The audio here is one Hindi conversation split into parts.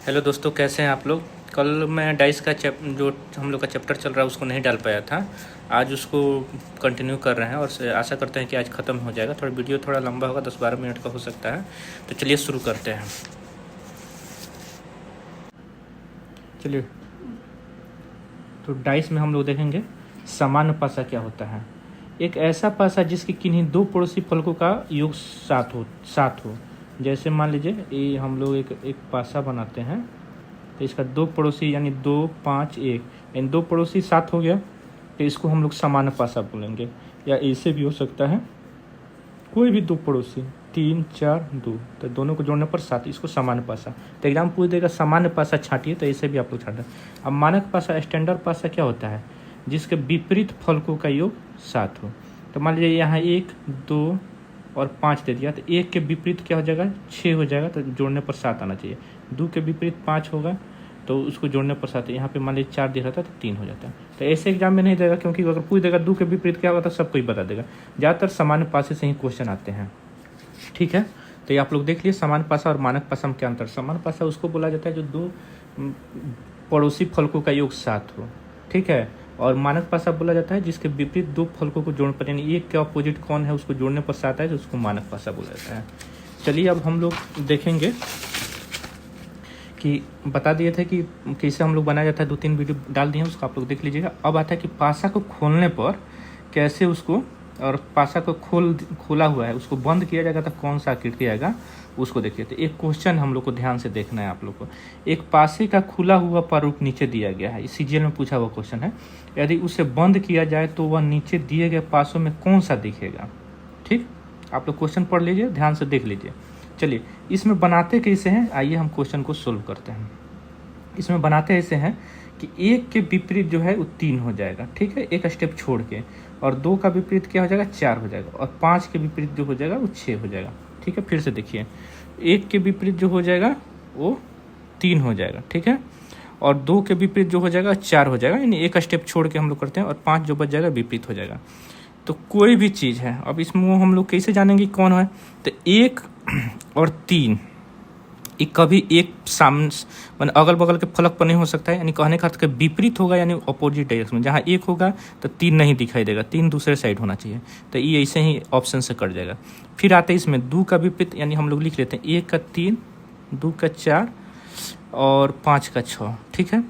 हेलो दोस्तों, कैसे हैं आप लोग। कल मैं डाइस का जो हम लोग का चैप्टर चल रहा है उसको नहीं डाल पाया था। आज उसको कंटिन्यू कर रहे हैं और आशा करते हैं कि आज ख़त्म हो जाएगा। थोड़ा वीडियो थोड़ा लंबा होगा, 10-12 मिनट का हो सकता है। तो चलिए शुरू करते हैं। चलिए, तो डाइस में हम लोग देखेंगे सामान्य पासा क्या होता है। एक ऐसा पासा जिसके किन्हीं दो पड़ोसी फलकों का योग सात हो। जैसे मान लीजिए ये हम लोग एक पासा बनाते हैं, तो इसका दो पड़ोसी यानी 2, 5, 1 यानी दो पड़ोसी 7 हो गया। तो इसको हम लोग सामान्य पासा बोलेंगे, या ऐसे भी हो सकता है कोई भी दो पड़ोसी 3, 4, 2, तो दोनों को जोड़ने पर 7, इसको सामान्य पासा। तो एग्जाम पूछ देगा सामान्य पासा छांटिए, तो ऐसे भी आप लोग छाटें। अब मानक पासा स्टैंडर्ड पासा क्या होता है, जिसके विपरीत फलकों का योग 7 हो। तो मान लीजिए यहाँ 1, 2 और 5 दे दिया, तो 1 के विपरीत क्या हो जाएगा, 6 हो जाएगा, तो जोड़ने पर 7 आना चाहिए। 2 के विपरीत 5 होगा, तो उसको जोड़ने पर 7। यहाँ पे मान लीजिए 4 दिख रहा था तो 3 हो जाता है। तो ऐसे एग्जाम में नहीं देगा, क्योंकि अगर पूछ देगा 2 के विपरीत क्या होगा तो सब कोई बता देगा। ज़्यादातर सामान्य पासे से ही क्वेश्चन आते हैं, ठीक है। तो ये आप लोग देख लिए सामान्य पासा और मानक पासा में क्या अंतर। सामान्य पासा उसको बोला जाता है जो दो पड़ोसी फलकों का योग 7 हो, ठीक है। और मानक पासा बोला जाता है जिसके विपरीत दो फलकों को जोड़ पर, यानी एक के अपोजिट कौन है उसको जोड़ने पर 7 है, तो उसको मानक पासा बोला जाता है। चलिए अब हम लोग देखेंगे कि बता दिए थे कि कैसे हम लोग बनाया जाता है, 2-3 वीडियो डाल दिए हैं, उसको आप लोग देख लीजिएगा। अब आता है कि पासा को खोलने पर कैसे उसको, और पासा को खोला हुआ है उसको बंद किया जाएगा तो कौन सा आकृति आएगा उसको देखिए। तो एक क्वेश्चन हम लोग को ध्यान से देखना है आप लोग को। एक पासे का खुला हुआ प्रारूप नीचे दिया गया है, सीजीएल में पूछा हुआ क्वेश्चन है। यदि उसे बंद किया जाए तो वह नीचे दिए गए पासों में कौन सा दिखेगा। ठीक, आप लोग क्वेश्चन पढ़ लीजिए, ध्यान से देख लीजिए। चलिए, इसमें बनाते कैसे हैं, आइए हम क्वेश्चन को सोल्व करते हैं। इसमें बनाते ऐसे हैं कि 1 के विपरीत जो है वो 3 हो जाएगा, ठीक है, एक स्टेप छोड़ के। और 2 का विपरीत क्या हो जाएगा, 4 हो जाएगा। और 5 के विपरीत जो हो जाएगा वो 6 हो जाएगा, ठीक है। फिर से देखिए, 1 के विपरीत जो हो जाएगा वो 3 हो जाएगा, ठीक है। और 2 के विपरीत जो हो जाएगा 4 हो जाएगा, यानी एक स्टेप छोड़ के हम लोग करते हैं। और 5 जो बच जाएगा विपरीत हो जाएगा। तो कोई भी चीज़ है, अब इसमें हम लोग कैसे जानेंगे कौन है। तो 1 और 3 ये कभी एक सामने मतलब अगल बगल के फलक पर नहीं हो सकता है, यानी कहने का अर्थ के विपरीत होगा, यानी अपोजिट डायरेक्शन में। जहाँ 1 होगा तो 3 नहीं दिखाई देगा, 3 दूसरे साइड होना चाहिए। तो ये ऐसे ही ऑप्शन से कट जाएगा। फिर आते हैं इसमें 2 का विपरीत, यानी हम लोग लिख लेते हैं 1 का 3, 2 का 4 और 5 का 6, ठीक है।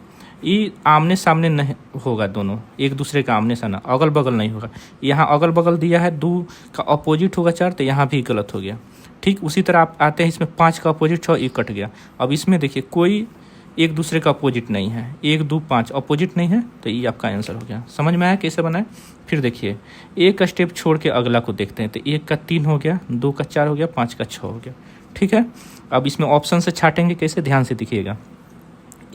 ये आमने सामने नहीं होगा, दोनों एक दूसरे का आमने सामने, अगल बगल नहीं होगा। यहाँ अगल बगल दिया है, 2 का अपोजिट होगा 4, तो यहाँ भी गलत हो गया। ठीक उसी तरह आप आते हैं इसमें 5 का अपोजिट 6, ये कट गया। अब इसमें देखिए कोई एक दूसरे का अपोजिट नहीं है, 1, 2, 5 अपोजिट नहीं है, तो ये आपका आंसर हो गया। समझ में आया कैसे बनाए। फिर देखिए एक स्टेप छोड़ के अगला को देखते हैं। तो 1 का 3 हो गया, 2 का 4 हो गया, 5 का 6 हो गया, ठीक है। अब इसमें ऑप्शन से छाटेंगे कैसे, ध्यान से दिखिएगा।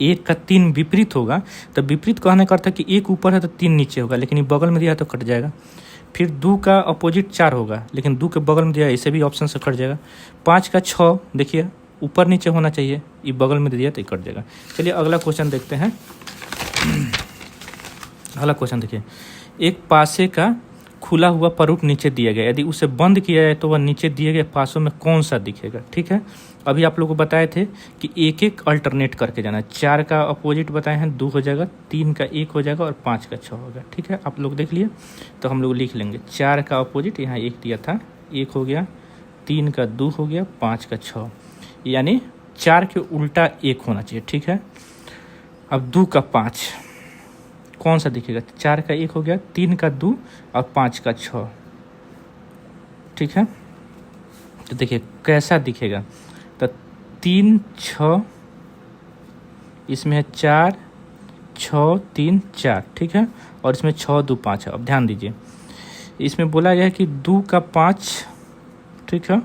1 का 3 विपरीत होगा, तो विपरीत कहने का अर्थ है कि 1 ऊपर है तो 3 नीचे होगा, लेकिन ये बगल में दिया है तो कट जाएगा। फिर 2 का अपोजिट 4 होगा, लेकिन 2 के बगल में दिया है, इसे भी ऑप्शन से कट जाएगा। 5 का 6 देखिए ऊपर नीचे होना चाहिए, ये बगल में दिया तो ये कट जाएगा। चलिए अगला क्वेश्चन देखते हैं। अगला क्वेश्चन देखिए, एक पासे का खुला हुआ प्रारूप नीचे दिया गया, यदि उसे बंद किया जाए तो वह नीचे दिए गए पासों में कौन सा दिखेगा, ठीक है। अभी आप लोगों को बताए थे कि एक एक अल्टरनेट करके जाना है। 4 का अपोजिट बताए हैं, 2 हो जाएगा, 3 का 1 हो जाएगा और 5 का 6 होगा, ठीक है। आप लोग देख लिए, तो हम लोग लिख लेंगे 4 का अपोजिट, यहाँ 1 दिया था, 1 हो गया, 3 का 2 हो गया, 5 का 6, यानी 4 के उल्टा 1 होना चाहिए, ठीक है। अब 2 का 5 कौन सा दिखेगा, 4 का 1 हो गया, 3 का 2 और 5 का 6, ठीक है। तो देखिए कैसा दिखेगा, तो 3, 6, इसमें है 4, 6, 3, 4, ठीक है। और इसमें 6, 2, 5 है। अब ध्यान दीजिए, इसमें बोला गया है कि 2 का 5, ठीक है,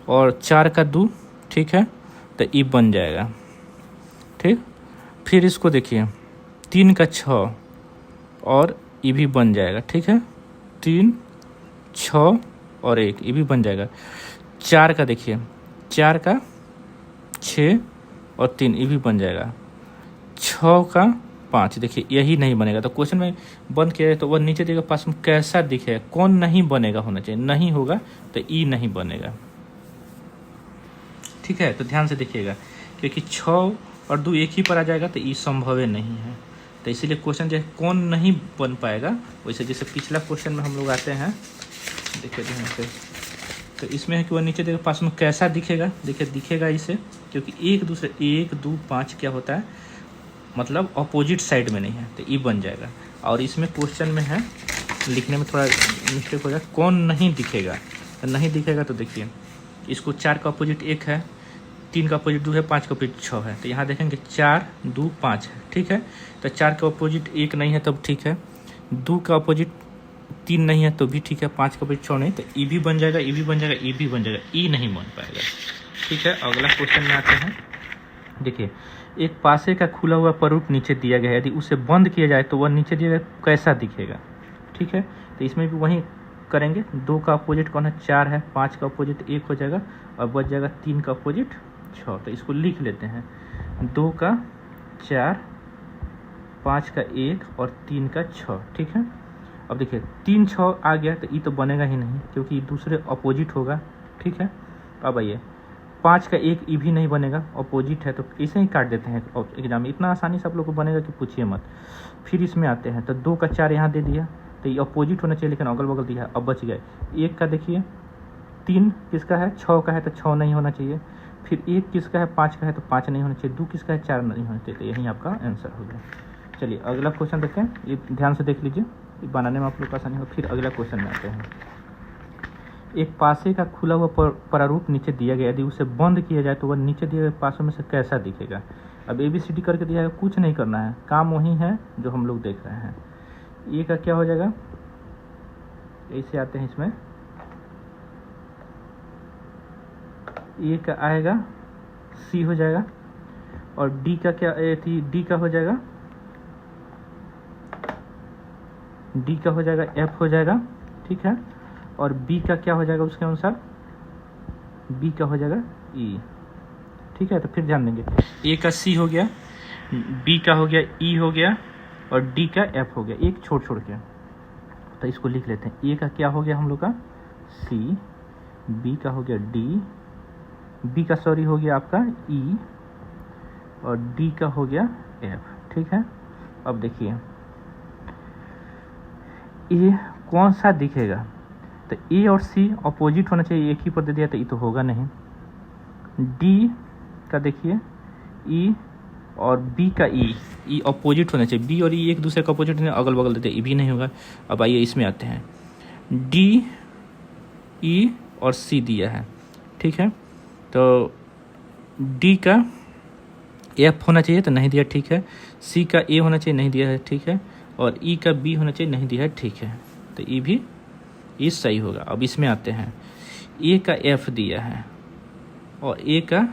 और 4 का 2, ठीक है, तो ये बन जाएगा, ठीक। फिर इसको देखिए 3 का 6 और ये भी बन जाएगा, ठीक है, 3, 6 और 1 ये भी बन जाएगा। 4 का देखिए, 4 का 6 और 3 ये भी बन जाएगा। 6 का 5 देखिए यही नहीं बनेगा। तो क्वेश्चन में बंद किया जाए तो वह नीचे देगा पास में कैसा दिखेगा, कौन नहीं बनेगा होना चाहिए, नहीं होगा तो ई नहीं बनेगा, ठीक है, तो ध्यान से देखिएगा, क्योंकि 6 और 2 एक ही पर आ जाएगा तो ये संभव नहीं है। तो इसीलिए क्वेश्चन जो है कौन नहीं बन पाएगा। वैसे जैसे पिछला क्वेश्चन में हम लोग आते हैं, देखिए ध्यान से, तो इसमें है कि वह नीचे देखो पास में कैसा दिखेगा, देखिए दिखेगा इसे, क्योंकि एक दूसरे 1 2 5 क्या होता है, मतलब अपोजिट साइड में नहीं है, तो ये बन जाएगा। और इसमें क्वेश्चन में है, लिखने में थोड़ा मिस्टेक हो जाए, कौन नहीं दिखेगा। तो नहीं दिखेगा तो देखिए इसको 4 का अपोजिट 1 है, 3 का अपोजिट 2 है, 5 का अपोजिट 6 है, तो यहाँ देखेंगे 4 2 5 है, ठीक है। तो 4 का अपोजिट 1 नहीं है तब ठीक है, 2 का अपोजिट 3 नहीं है तो भी ठीक है, 5 का अपोजिट 6 नहीं, तो ई भी बन जाएगा, ई भी बन जाएगा, ई भी बन जाएगा, ई नहीं बन पाएगा, ठीक है। अगला क्वेश्चन में आते हैं, देखिए एक पासे का खुला हुआ प्रारूप नीचे दिया गया है, यदि उसे बंद किया जाए तो वह नीचे दिया गया कैसा दिखेगा, ठीक है। तो इसमें भी वही करेंगे, 2 का अपोजिट कौन है, 4 है, 5 का अपोजिट 1 हो जाएगा और बच जाएगा 3 का अपोजिट 6। तो इसको लिख लेते हैं, 2 का 4, 5 का 1 और 3 का 6, ठीक है। अब देखिए 3 6 आ गया तो ये तो बनेगा ही नहीं, क्योंकि दूसरे अपोजिट होगा, ठीक है। अब आइए 5 का 1 ये भी नहीं बनेगा, अपोजिट है, तो इसे ही काट देते हैं एग्जाम में, इतना आसानी से आप लोग को बनेगा कि पूछिए मत। फिर इसमें आते हैं, तो 2 का 4 यहाँ दे दिया, तो ये अपोजिट होना चाहिए, लेकिन अगल बगल दिया, अब बच गए। 1 का देखिए 3 किसका है, 6 का है, तो 6 नहीं होना चाहिए। फिर 1 किसका है, 5 का है, तो 5 नहीं होना चाहिए। 2 किसका है, 4 नहीं होना चाहिए, तो यही आपका आंसर हो गया। चलिए अगला क्वेश्चन देखते हैं, ये ध्यान से देख लीजिए, बनाने में आप लोग को आसानी हो। फिर अगला क्वेश्चन में आते हैं, एक पासे का खुला हुआ प्रारूप नीचे दिया गया, यदि उसे बंद किया जाए तो वह नीचे दिए गए पासों में से कैसा दिखेगा। अब ABCD करके दिया है, कुछ नहीं करना है, काम वही है जो हम लोग देख रहे हैं। ए का क्या हो जाएगा, ऐसे आते हैं इसमें, ए का आएगा C हो जाएगा, और डी का क्या थी, डी का हो जाएगा, डी का हो जाएगा F हो जाएगा, ठीक है। और बी का क्या हो जाएगा उसके अनुसार, बी का हो जाएगा ई, ठीक है। तो फिर ध्यान देंगे, ए का सी हो गया, बी का हो गया ई हो गया, और डी का एफ हो गया, एक छोड़ छोड़ के। तो इसको लिख लेते हैं, ए का क्या हो गया हम लोग का सी, बी का हो गया डी, बी का सॉरी हो गया आपका ई, और डी का हो गया एफ, ठीक है। अब देखिए ए कौन सा दिखेगा, तो ए और सी अपोजिट होना चाहिए, एक ही पर दे दिया तो ये तो होगा नहीं। डी का देखिए ई और बी का ई अपोजिट होना चाहिए, बी और ई एक दूसरे का अपोजिट नहीं, अगल बगल देते, ये भी नहीं होगा। अब आइए इसमें आते हैं, डी ई और सी दिया है, ठीक है। तो डी का एफ होना चाहिए तो नहीं दिया, ठीक है। सी का ए होना चाहिए, नहीं दिया है, ठीक है। और ई का बी होना चाहिए, नहीं दिया है, ठीक है। तो ई भी ये सही होगा। अब इसमें आते हैं, ए का एफ दिया है और ए का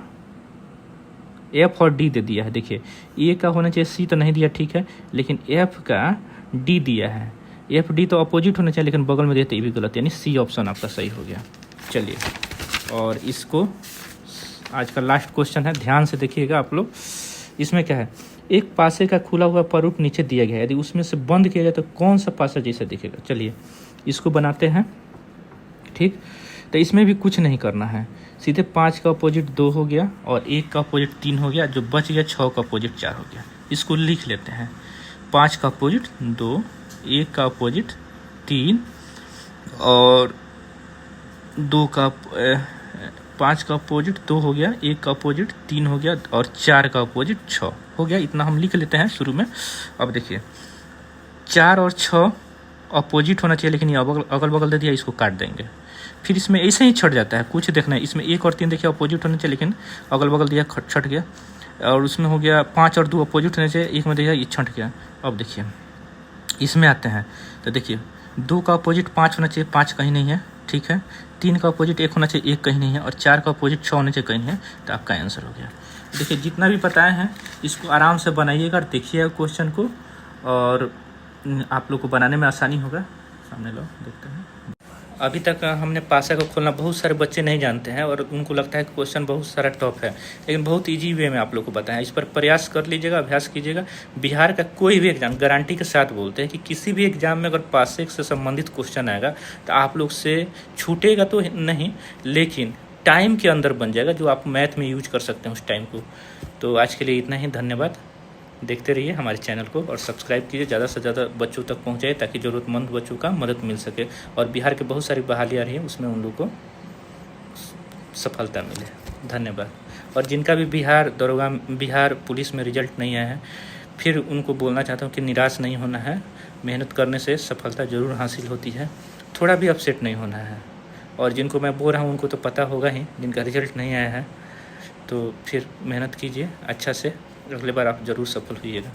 एफ और डी दे दिया है। देखिए ए का होना चाहिए, सी तो नहीं दिया, ठीक है, लेकिन एफ का डी दिया है, एफ डी तो अपोजिट होना चाहिए, लेकिन बगल में देते ये भी गलत, यानी सी ऑप्शन आपका सही हो गया। चलिए, और इसको आज का लास्ट क्वेश्चन है, ध्यान से देखिएगा आप लोग। इसमें क्या है, एक पासे का खुला हुआ प्रारूप नीचे दिया गया है, यदि उसमें से बंद किया जाए तो कौन सा पासा जैसा दिखेगा। चलिए इसको बनाते हैं, ठीक। तो इसमें भी कुछ नहीं करना है, सीधे 5 का अपोजिट 2 हो गया और 1 का अपोजिट 3 हो गया, जो बच गया 6 का अपोजिट 4 हो गया। इसको लिख लेते हैं, 5 का अपोजिट 2, 1 का अपोजिट 3 और 5 का अपोजिट 2 हो गया, 1 का अपोजिट 3 हो गया और 4 का अपोजिट 6 हो गया। इतना हम लिख लेते हैं शुरू में। अब देखिए 4 और 6 अपोजिट होना चाहिए, लेकिन ये अगल बगल दे दिया, इसको काट देंगे। फिर इसमें ऐसे ही छट जाता है, कुछ देखना है, इसमें 1 और 3 देखिए अपोजिट होना चाहिए, लेकिन अगल बगल दिया छट गया। और उसमें हो गया 5 और 2 अपोजिट होने चाहिए, 1 में दिया ये छट गया। अब देखिए इसमें आते हैं, तो देखिए 2 का अपोजिट 5 होना चाहिए, 5 कहीं नहीं है, ठीक है। 3 का अपोजिट 1 होना चाहिए, 1 कहीं नहीं है, और 4 का अपोजिट 6 होना चाहिए, कहीं नहीं है, तो आपका आंसर हो गया। देखिए जितना भी बताए हैं इसको आराम से बनाइएगा और देखिएगा क्वेश्चन को, और आप लोग को बनाने में आसानी होगा। सामने लो देखते हैं। अभी तक हमने पासा को खोलना बहुत सारे बच्चे नहीं जानते हैं और उनको लगता है कि क्वेश्चन बहुत सारा टफ है, लेकिन बहुत इजी वे में आप लोग को बताया। इस पर प्रयास कर लीजिएगा, अभ्यास कीजिएगा। बिहार का कोई भी एग्जाम गारंटी के साथ बोलते हैं कि किसी भी एग्जाम में अगर पासे से संबंधित क्वेश्चन आएगा तो आप लोग से छूटेगा तो नहीं, लेकिन टाइम के अंदर बन जाएगा, जो आप मैथ में यूज कर सकते हैं उस टाइम को। तो आज के लिए इतना ही, धन्यवाद। देखते रहिए हमारे चैनल को और सब्सक्राइब कीजिए, ज़्यादा से ज़्यादा बच्चों तक पहुँचाए ताकि ज़रूरतमंद बच्चों का मदद मिल सके। और बिहार के बहुत सारी बहाली आ रही है, उसमें उन लोगों को सफलता मिले। धन्यवाद। और जिनका भी बिहार दरोगा, बिहार पुलिस में रिजल्ट नहीं आया है, फिर उनको बोलना चाहता हूँ कि निराश नहीं होना है, मेहनत करने से सफलता ज़रूर हासिल होती है, थोड़ा भी अपसेट नहीं होना है। और जिनको मैं बोल रहा हूँ उनको तो पता होगा ही, जिनका रिजल्ट नहीं आया है, तो फिर मेहनत कीजिए अच्छा से, अगले बार आप ज़रूर सफल होइएगा।